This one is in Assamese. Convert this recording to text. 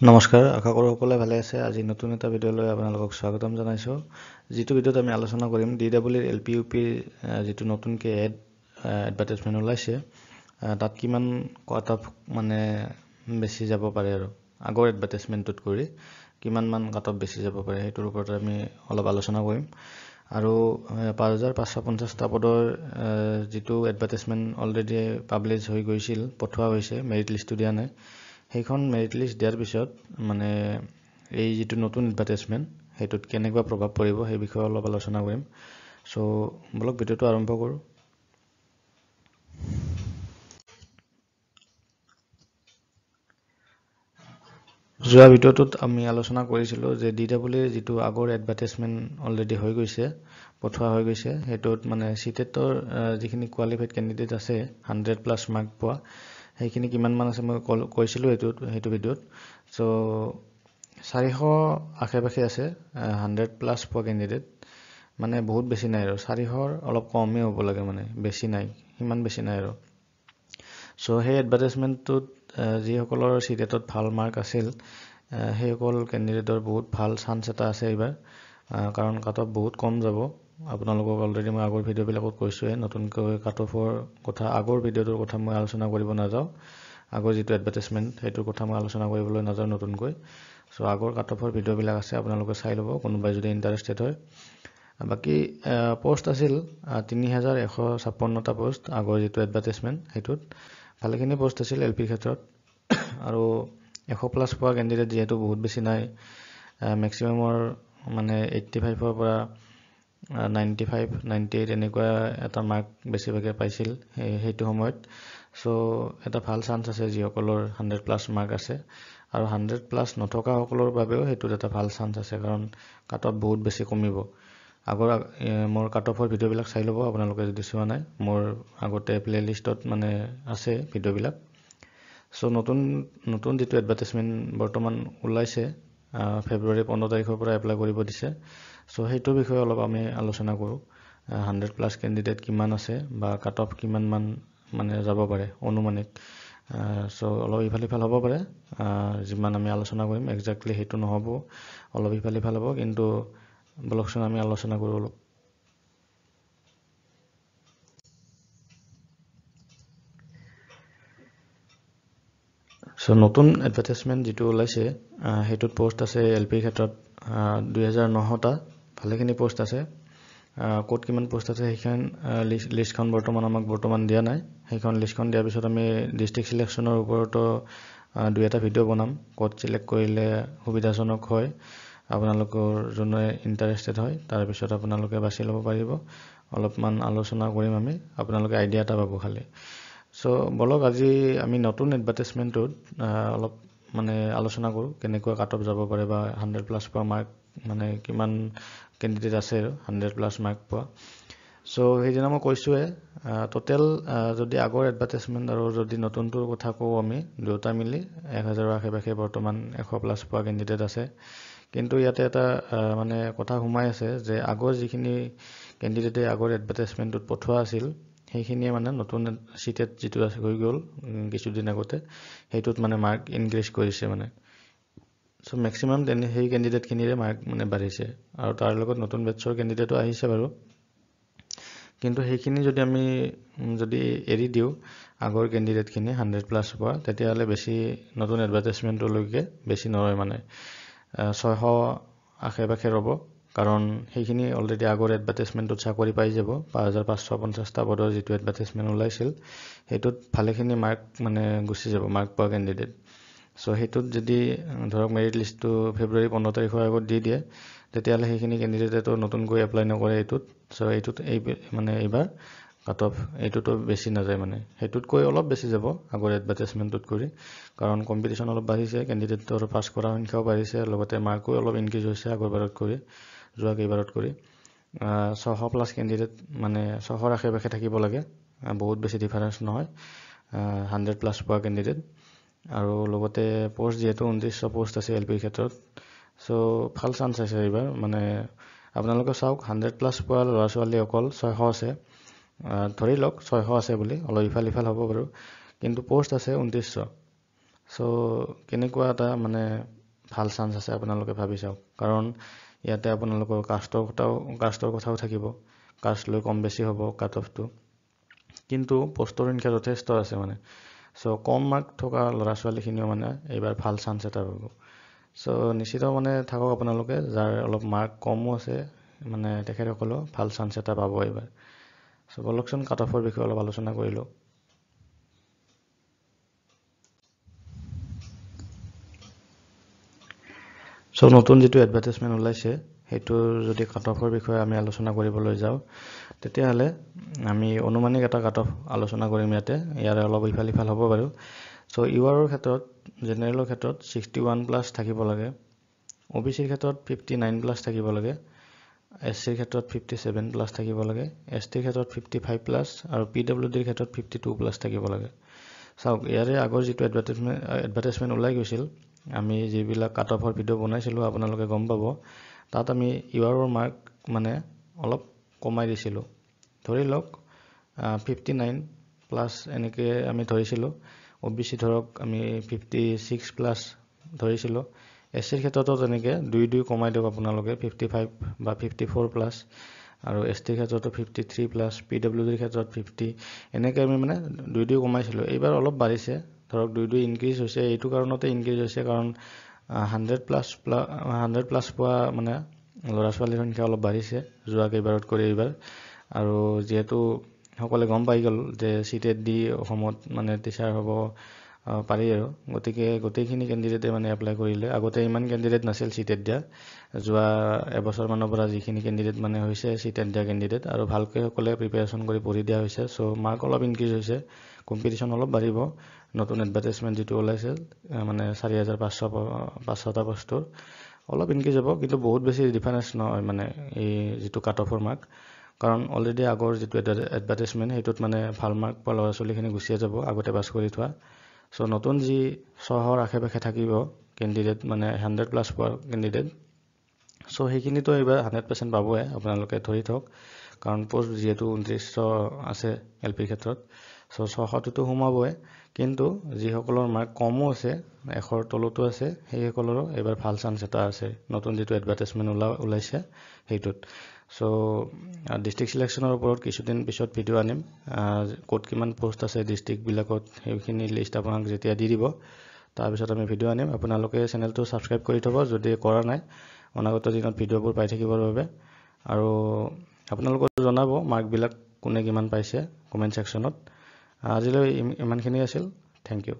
নমস্কাৰ, আশা কৰোঁ সকলোৱে ভালে আছে। আজি নতুন এটা ভিডিঅ'লৈ আপোনালোকক স্বাগতম জনাইছোঁ। যিটো ভিডিঅ'ত আমি আলোচনা কৰিম DWৰ LPUPৰ যিটো নতুনকৈ এডভাৰটাইজমেণ্ট ওলাইছে, তাত কিমান কাট অফ মানে বেছি যাব পাৰে আৰু আগৰ এডভাৰটাইজমেণ্টটোত কৰি কিমানমান কাট অফ বেছি যাব পাৰে সেইটোৰ ওপৰত আমি অলপ আলোচনা কৰিম। আৰু 5550টা পদৰ যিটো এডভাৰটাইজমেণ্ট অলৰেডি পাব্লিছ হৈ গৈছিল, পঠোৱা হৈছে, মেৰিট লিষ্টটো দিয়া নাই। সেইখন মেৰিট লিষ্ট দিয়াৰ পিছত মানে এই যিটো নতুন এডভাৰটাইজমেণ্ট সেইটোত কেনেকুৱা প্ৰভাৱ পৰিব সেই বিষয়ে অলপ আলোচনা কৰিম। চ' বলক ভিডিঅ'টো আৰম্ভ কৰোঁ। যোৱা ভিডিঅ'টোত আমি আলোচনা কৰিছিলোঁ যে DWৰ যিটো আগৰ এডভাৰটাইজমেণ্ট অলৰেডি হৈ গৈছে, পঠোৱা হৈ গৈছে, সেইটোত মানে চিটেটৰ যিখিনি কোৱালিফাইড কেণ্ডিডেট আছে 100+ মাৰ্ক পোৱা, সেইখিনি কিমানমান আছে মই কৈছিলোঁ সেইটো ভিডিঅ'ত। চ' 400 আশে-পাশে আছে 100+ পোৱা কেণ্ডিডেট, মানে বহুত বেছি নাই আৰু 400ৰ অলপ কমেই হ'ব লাগে, মানে বেছি নাই, সিমান বেছি নাই আৰু। চ' সেই এডভাৰটাইজমেণ্টটোত যিসকলৰ চিটেটত ভাল মাৰ্ক আছিল সেইসকল কেণ্ডিডেটৰ বহুত ভাল চান্স এটা আছে এইবাৰ, কাৰণ কাট অফ বহুত কম যাব। আপোনালোকক অলৰেডি মই আগৰ ভিডিঅ'বিলাকত কৈছোঁৱে, নতুনকৈ কাট অফৰ কথা আগৰ ভিডিঅ'টোৰ কথা মই আলোচনা কৰিব নাযাওঁ। আগৰ যিটো এডভাৰটাইজমেণ্ট সেইটোৰ কথা মই আলোচনা কৰিবলৈ নাযাওঁ নতুনকৈ। চ' আগৰ কাট অফৰ ভিডিঅ'বিলাক আছে, আপোনালোকে চাই ল'ব কোনোবাই যদি ইণ্টাৰেষ্টেড হয়। বাকী পোষ্ট আছিল 3156টা পোষ্ট আগৰ যিটো এডভাৰটাইজমেণ্ট সেইটোত। ভালেখিনি পোষ্ট আছিল LPৰ ক্ষেত্ৰত, আৰু 100+ পোৱা কেণ্ডিডেট যিহেতু বহুত বেছি নাই, মেক্সিমামৰ মানে 85ৰ পৰা 95, 98 এনেকুৱা এটা মাৰ্ক বেছিভাগে পাইছিল সেইটো সময়ত। চ' এটা ভাল চান্স আছে যিসকলৰ 100+ মাৰ্ক আছে, আৰু 100+ নথকাসকলৰ বাবেও সেইটোত এটা ভাল চান্স আছে, কাৰণ কাট অফ বহুত বেছি কমিব। আগৰ মোৰ কাট অফৰ ভিডিঅ'বিলাক চাই ল'ব আপোনালোকে যদি চোৱা নাই, মোৰ আগতে প্লে'লিষ্টত মানে আছে ভিডিঅ'বিলাক। চ' নতুন যিটো এডভাৰটাইজমেণ্ট বৰ্তমান ওলাইছে, ফেব্ৰুৱাৰী 15 তাৰিখৰ পৰা এপ্লাই কৰিব দিছে। চ' সেইটোৰ বিষয়ে অলপ আমি আলোচনা কৰোঁ। 100+ কেণ্ডিডেট কিমান আছে বা কাট অফ কিমানমান মানে যাব পাৰে অনুমানিক। চ' অলপ ইফাল সিফাল হ'ব পাৰে, যিমান আমি আলোচনা কৰিম একজেক্টলি সেইটো নহ'ব, অলপ ইফাল সিফাল হ'ব, কিন্তু বলকচোন আমি আলোচনা কৰোঁ অলপ। চ' নতুন এডভাৰটাইজমেণ্ট যিটো ওলাইছে সেইটোত পোষ্ট আছে LPৰ ক্ষেত্ৰত 2900টা, ভালেখিনি পোষ্ট আছে। ক'ত কিমান পোষ্ট আছে সেইখন লিষ্টখন বৰ্তমান দিয়া নাই। সেইখন লিষ্টখন দিয়াৰ পিছত আমি ডিষ্ট্ৰিক্ট চিলেকশ্যনৰ ওপৰতো 2-এটা ভিডিঅ' বনাম, ক'ত চিলেক্ট কৰিলে সুবিধাজনক হয়, আপোনালোকৰ যোনে ইণ্টাৰেষ্টেড হয় তাৰপিছত আপোনালোকে বাছি ল'ব পাৰিব। অলপমান আলোচনা কৰিম আমি, আপোনালোকে আইডিয়া এটা পাব খালি। চ' বলক আজি আমি নতুন এডভাৰটাইজমেণ্টটোত অলপ মানে আলোচনা কৰোঁ, কেনেকুৱা কাট অফ যাব পাৰে বা 100+ পোৱা মাৰ্ক মানে কিমান কেণ্ডিডেট আছে আৰু 100+ মাৰ্ক পোৱা। চ' সেইদিনা মই কৈছোঁৱে, টোটেল যদি আগৰ এডভাৰটাইজমেণ্ট আৰু যদি নতুনটোৰ কথা কওঁ আমি, দুয়োটা মিলি 1000ৰ আশে-পাশে বৰ্তমান 100+ পোৱা কেণ্ডিডেট আছে। কিন্তু ইয়াতে এটা মানে কথা সোমাই আছে যে আগৰ যিখিনি কেণ্ডিডেটে আগৰ এডভাৰটাইজমেণ্টটোত পঠোৱা আছিল সেইখিনিয়ে মানে নতুন চিটেট যিটো আছে হৈ গ'ল কিছুদিন আগতে, সেইটোত মানে মাৰ্ক ইনক্ৰিজ কৰিছে মানে। চ' মেক্সিমাম সেই কেণ্ডিডেটখিনিৰে মাৰ্ক মানে বাঢ়িছে, আৰু তাৰ লগত নতুন বেটছৰ কেণ্ডিডেটো আহিছে বাৰু। কিন্তু সেইখিনি যদি আমি এৰি দিওঁ আগৰ কেণ্ডিডেটখিনি 100+ পোৱা, তেতিয়াহ'লে বেছি নতুন এডভাৰটাইজমেণ্টলৈকে বেছি নহয়, মানে 600 আশে-পাশে ৰ'ব, কাৰণ সেইখিনি অলৰেডি আগৰ এডভাৰটাইজমেণ্টটোত চাকৰি পাই যাব। 5550টা পদৰ যিটো এডভাৰটাইজমেণ্ট ওলাইছিল সেইটোত ভালেখিনি মাৰ্ক মানে গুচি যাব, মাৰ্ক পোৱা কেণ্ডিডেট। চ' সেইটোত যদি ধৰক মেৰিট লিষ্টটো ফেব্ৰুৱাৰী 15 তাৰিখৰ আগত দি দিয়ে, তেতিয়াহ'লে সেইখিনি কেণ্ডিডেটেতো নতুনকৈ এপ্লাই নকৰে এইটোত। চ' এইটোত মানে এইবাৰ কাট অফ এইটোতো বেছি নাযায়, মানে সেইটোতকৈ অলপ বেছি যাব আগৰ এডভাৰটাইজমেণ্টটোত কৰি, কাৰণ কম্পিটিশ্যন অলপ বাঢ়িছে, কেণ্ডিডেটৰ পাছ কৰাৰ সংখ্যাও বাঢ়িছে, লগতে মাৰ্কো অলপ ইনক্ৰিজ হৈছে আগৰবাৰত কৰি, যোৱা কেইবাৰত কৰি। 600+ কেণ্ডিডেট মানে 600ৰ আশে-পাশে থাকিব লাগে, বহুত বেছি ডিফাৰেঞ্চ নহয় 100+ পোৱা কেণ্ডিডেট। আৰু লগতে পোষ্ট যিহেতু 2900 পোষ্ট আছে LPৰ ক্ষেত্ৰত, চ' ভাল চান্স আছে এইবাৰ। মানে আপোনালোকে চাওক, 100+ পোৱা ল'ৰা ছোৱালী অকল 600 আছে, ধৰি লওক 600 আছে বুলি, অলপ ইফাল সিফাল হ'ব বাৰু, কিন্তু পোষ্ট আছে 2900। সো কেনেকুৱা এটা মানে ভাল চান্স আছে আপোনালোকে ভাবি চাওক, কাৰণ ইয়াতে আপোনালোকৰ কাষ্টৰ কথাও থাকিব, কাষ্ট লৈ কম বেছি হ'ব কাট অফটো, কিন্তু পোষ্টৰ সংখ্যা যথেষ্ট আছে মানে। সো কম মাৰ্ক থকা ল'ৰা ছোৱালীখিনিও মানে এইবাৰ ভাল চান্স এটা পাব। সো নিশ্চিত মানে থাকক আপোনালোকে, যাৰ অলপ মাৰ্ক কমো আছে মানে তেখেতসকলেও ভাল চান্স এটা পাব এইবাৰ। সো বলকচোন কাট অফৰ বিষয়ে অলপ আলোচনা কৰিলোঁ। সো নতুন যিটো এডভাৰটাইজমেণ্ট ওলাইছে সেইটোৰ যদি কাট অফৰ বিষয়ে আমি আলোচনা কৰিবলৈ যাওঁ, তেতিয়াহ'লে আমি অনুমানিক এটা কাট অফ আলোচনা কৰিম ইয়াতে, ইয়াৰে অলপ ইফাল সিফাল হ'ব বাৰু। সো ইউআৰৰ ক্ষেত্ৰত, জেনেৰেলৰ ক্ষেত্ৰত 61+ থাকিব লাগে, OBCৰ ক্ষেত্ৰত 59+ থাকিব লাগে, SCৰ ক্ষেত্ৰত 57+ থাকিব লাগে, STৰ ক্ষেত্ৰত 55+ আৰু PWDৰ ক্ষেত্ৰত 52+ থাকিব লাগে। চাওক, ইয়াৰে আগৰ যিটো এডভাৰটাইজমেণ্ট ওলাই গৈছিল, আমি যিবিলাক কাট অফৰ ভিডিঅ' বনাইছিলোঁ আপোনালোকে গম পাব, তাত আমি ইউআৰৰ মাৰ্ক মানে অলপ কমাই দিছিলোঁ। ধৰি লওক 59+ এনেকৈ আমি ধৰিছিলোঁ, OBC ধৰক আমি 56+ ধৰিছিলোঁ, SCৰ ক্ষেত্ৰতো তেনেকৈ 2 কমাই দিয়ক আপোনালোকে 55 বা 54+, আৰু STৰ ক্ষেত্ৰতো 53+, PWDৰ ক্ষেত্ৰত 50, এনেকৈ আমি মানে 2 কমাইছিলোঁ। এইবাৰ অলপ বাঢ়িছে, ধৰক 2 ইনক্ৰিজ হৈছে। এইটো কাৰণতে ইনক্ৰিজ হৈছে কাৰণ 100+ পোৱা মানে ল'ৰা ছোৱালীৰ সংখ্যা অলপ বাঢ়িছে যোৱা কেইবাৰত কৰি এইবাৰ। আৰু যিহেতু সকলোৱে গম পাই গ'ল যে চিটেট দি অসমত মানে টিচাৰ হ'ব পাৰি, আৰু গতিকে গোটেইখিনি কেণ্ডিডেটে মানে এপ্লাই কৰিলে। আগতে ইমান কেণ্ডিডেট নাছিল চিটেট দিয়া, যোৱা এবছৰমানৰ পৰা যিখিনি কেণ্ডিডেট মানে হৈছে চিটেট দিয়া কেণ্ডিডেট, আৰু ভালকৈ সকলোৱে প্ৰিপেৰেশ্যন কৰি পঢ়ি দিয়া হৈছে। চ' মাৰ্ক অলপ ইনক্ৰিজ হৈছে, কম্পিটিশ্যন অলপ বাঢ়িব। নতুন এডভাৰটাইজমেণ্ট যিটো ওলাইছে মানে 4,500টা পোষ্টৰ, অলপ ইনক্ৰিজ হ'ব, কিন্তু বহুত বেছি ডিফাৰেঞ্চ নহয় মানে এই যিটো কাট অফৰ মাৰ্ক, কাৰণ অলৰেডি আগৰ যিটো এডভাৰটাইজমেণ্ট সেইটোত মানে ভাল মাৰ্ক পোৱা ল'ৰা ছোৱালীখিনি গুচিয়ে যাব আগতে পাছ কৰি থোৱা। চ' নতুন যি চহৰ আশে পাশে থাকিব কেণ্ডিডেট মানে 100+ পোৱা কেণ্ডিডেট, চ' সেইখিনিতো এইবাৰ 100% পাবই, আপোনালোকে ধৰি থওক, কাৰণ পোষ্ট যিহেতু 2900 আছে LPৰ ক্ষেত্ৰত, চ' 600টোতো সোমাবই। কিন্তু যিসকলৰ মাৰ্ক কমো আছে, 100ৰ তলতো আছে, সেইসকলৰো এইবাৰ ভাল চান্স এটা আছে নতুন যিটো এডভাৰটাইজমেণ্ট ওলাইছে সেইটোত। চ' ডিষ্ট্ৰিক্ট চিলেকশ্যনৰ ওপৰত কিছুদিন পিছত ভিডিঅ' আনিম, ক'ত কিমান পোষ্ট আছে ডিষ্ট্ৰিক্টবিলাকত, সেইখিনি লিষ্ট আপোনাক যেতিয়া দি দিব, তাৰপিছত আমি ভিডিঅ' আনিম। আপোনালোকে চেনেলটো ছাবস্ক্ৰাইব কৰি থ'ব যদি কৰা নাই, অনাগত দিনত ভিডিঅ'বোৰ পাই থাকিবৰ বাবে। আৰু আপোনালোকক জনাব মাৰ্কবিলাক কোনে কিমান পাইছে কমেণ্ট ছেকশ্যনত। আজিলৈ ইমানখিনি আছিল, থেংক ইউ।